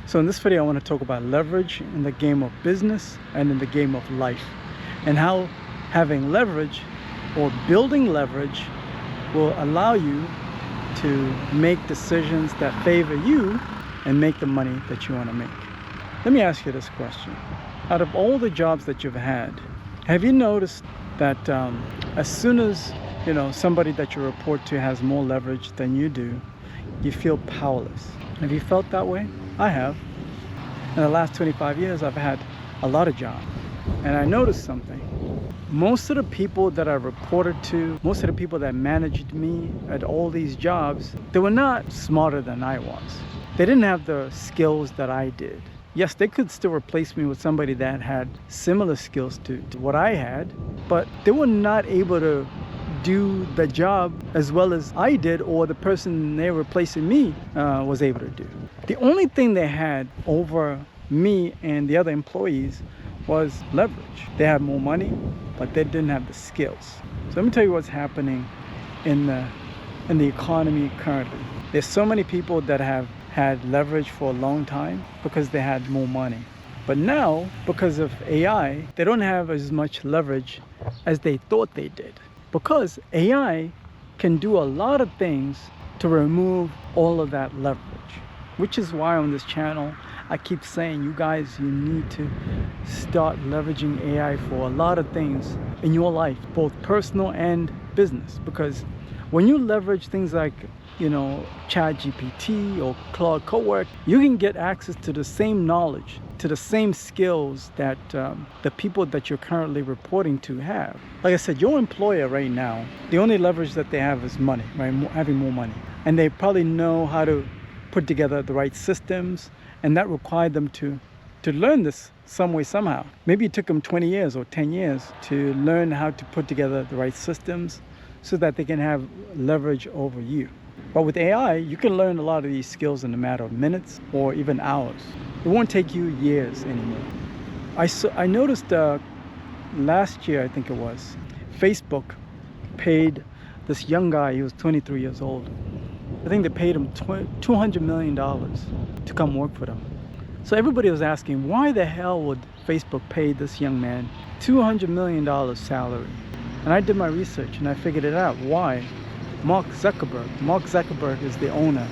So in this video, I want to talk about leverage in the game of business and in the game of life, and how having leverage or building leverage will allow you to make decisions that favor you and make the money that you want to make. Let me ask you this question. Out of all the jobs that you've had, have you noticed that as soon as somebody that you report to has more leverage than you do, you feel powerless? Have you felt that way? I have. In the last 25 years, I've had a lot of jobs, and I noticed something. Most of the people that I reported to, most of the people that managed me at all these jobs, they were not smarter than I was. They didn't have the skills that I did. Yes, they could still replace me with somebody that had similar skills to what I had, but they were not able to do the job as well as I did, or the person they were replacing me was able to do. The only thing they had over me and the other employees was leverage. They had more money, but they didn't have the skills. So let me tell you what's happening in the economy currently. There's so many people that have had leverage for a long time because they had more money. But now, because of AI, they don't have as much leverage as they thought they did. Because AI can do a lot of things to remove all of that leverage, which is why on this channel, I keep saying, you guys, you need to start leveraging AI for a lot of things in your life, both personal and business. Because when you leverage things like, ChatGPT or Claude Cowork, you can get access to the same knowledge, to the same skills that the people that you're currently reporting to have. Like I said, your employer right now, the only leverage that they have is money, right? Having more money. And they probably know how to put together the right systems, and that required them to learn this some way, somehow. Maybe it took them 20 years or 10 years to learn how to put together the right systems so that they can have leverage over you. But with AI, you can learn a lot of these skills in a matter of minutes or even hours. It won't take you years anymore. I noticed last year, I think it was, Facebook paid this young guy, he was 23 years old. I think they paid him $200 million to come work for them. So everybody was asking, why the hell would Facebook pay this young man $200 million salary? And I did my research and I figured it out. Why? Mark Zuckerberg is the owner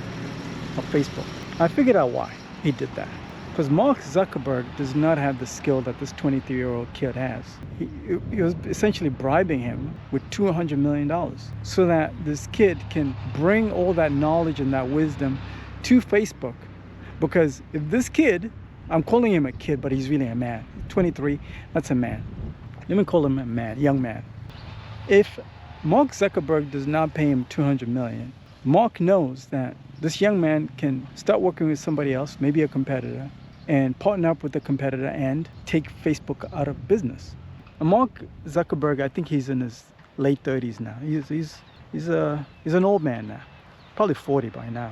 of Facebook. I figured out why he did that. Because Mark Zuckerberg does not have the skill that this 23-year-old kid has. He was essentially bribing him with $200 million so that this kid can bring all that knowledge and that wisdom to Facebook. Because if this kid, I'm calling him a kid, but he's really a man. 23, that's a man. Let me call him a man, young man. If Mark Zuckerberg does not pay him $200 million, Mark knows that this young man can start working with somebody else, maybe a competitor, and partner up with the competitor and take Facebook out of business. And Mark Zuckerberg, I think he's in his late 30s now. He's an old man now, probably 40 by now.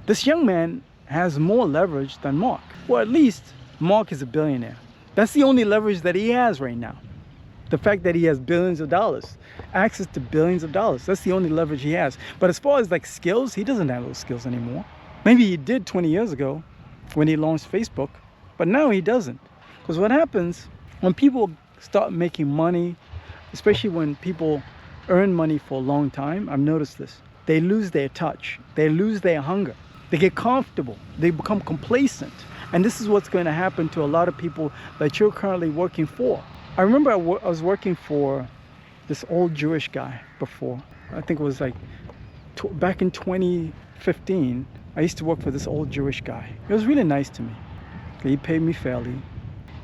This young man has more leverage than Mark. Well, at least Mark is a billionaire. That's the only leverage that he has right now. The fact that he has billions of dollars, access to billions of dollars, that's the only leverage he has. But as far as like skills, he doesn't have those skills anymore. Maybe he did 20 years ago when he launched Facebook, but now he doesn't. Because what happens when people start making money, especially when people earn money for a long time, I've noticed this, they lose their touch, they lose their hunger, they get comfortable, they become complacent. And this is what's going to happen to a lot of people that you're currently working for. I remember I was working for this old Jewish guy before. I think it was like back in 2015. I used to work for this old Jewish guy. He was really nice to me. He paid me fairly.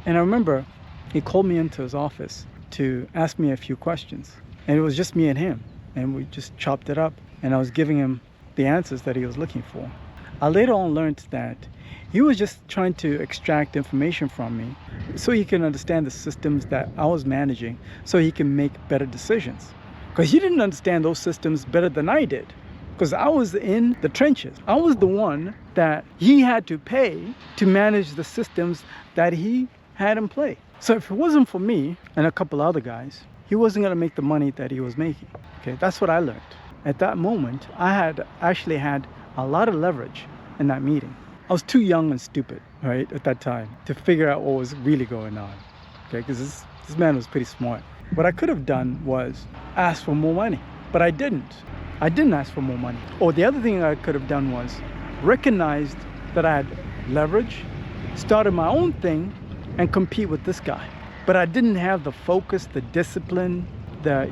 And I remember he called me into his office to ask me a few questions. And it was just me and him. And we just chopped it up. And I was giving him the answers that he was looking for. I later on learned that he was just trying to extract information from me so he can understand the systems that I was managing so he can make better decisions. Because he didn't understand those systems better than I did. Because I was in the trenches. I was the one that he had to pay to manage the systems that he had in play. So if it wasn't for me and a couple other guys, he wasn't going to make the money that he was making. Okay, that's what I learned. At that moment, I had actually had a lot of leverage in that meeting. I was too young and stupid, right, at that time to figure out what was really going on, okay, because this man was pretty smart. What I could have done was ask for more money, but I didn't. I didn't ask for more money. Or the other thing I could have done was recognized that I had leverage, started my own thing, and compete with this guy. But I didn't have the focus, the discipline,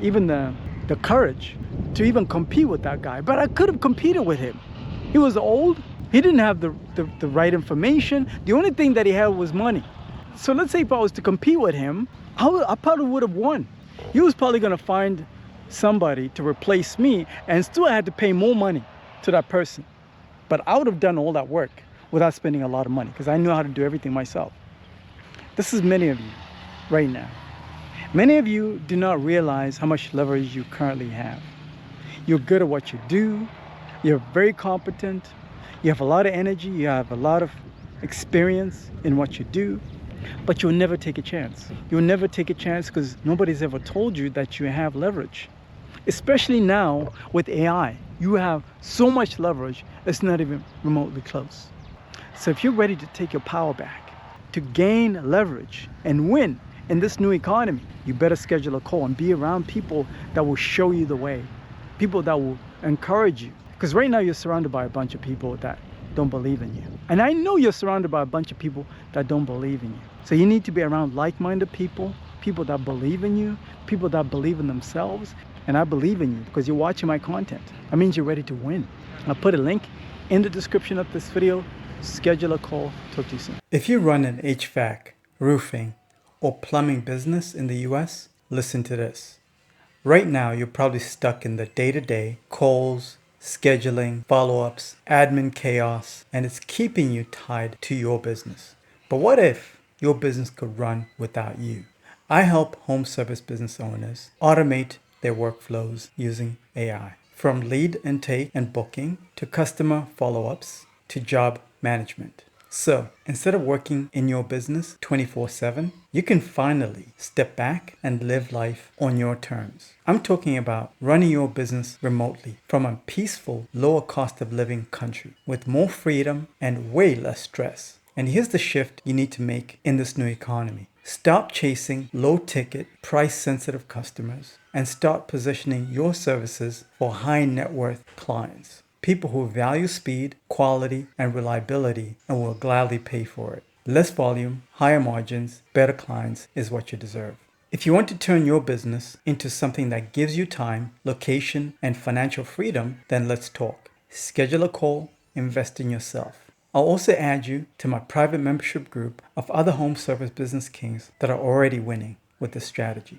even the courage to even compete with that guy. But I could have competed with him. He was old. He didn't have the right information. The only thing that he had was money. So let's say if I was to compete with him, I probably would have won. He was probably going to find somebody to replace me, and still I had to pay more money to that person. But I would have done all that work without spending a lot of money because I knew how to do everything myself. This is many of you right now. Many of you do not realize how much leverage you currently have. You're good at what you do. You're very competent. You have a lot of energy. You have a lot of experience in what you do, but you'll never take a chance. You'll never take a chance because nobody's ever told you that you have leverage. Especially now with AI, you have so much leverage, it's not even remotely close. So if you're ready to take your power back, to gain leverage and win in this new economy, you better schedule a call and be around people that will show you the way, people that will encourage you. Because right now you're surrounded by a bunch of people that don't believe in you. And I know you're surrounded by a bunch of people that don't believe in you. So you need to be around like-minded people, people that believe in you, people that believe in themselves. And I believe in you because you're watching my content. That means you're ready to win. I'll put a link in the description of this video. Schedule a call. Talk to you soon. If you run an HVAC, roofing, or plumbing business in the US, listen to this. Right now, you're probably stuck in the day-to-day calls, scheduling, follow-ups, admin chaos, and it's keeping you tied to your business. But what if your business could run without you? I help home service business owners automate their workflows using AI. From lead intake and booking to customer follow-ups to job management. So instead of working in your business 24/7, you can finally step back and live life on your terms. I'm talking about running your business remotely from a peaceful, lower cost of living country with more freedom and way less stress. And here's the shift you need to make in this new economy. Stop chasing low-ticket, price-sensitive customers and start positioning your services for high-net-worth clients. People who value speed, quality, and reliability and will gladly pay for it. Less volume, higher margins, better clients is what you deserve. If you want to turn your business into something that gives you time, location, and financial freedom, then let's talk. Schedule a call, invest in yourself. I'll also add you to my private membership group of other home service business kings that are already winning with this strategy.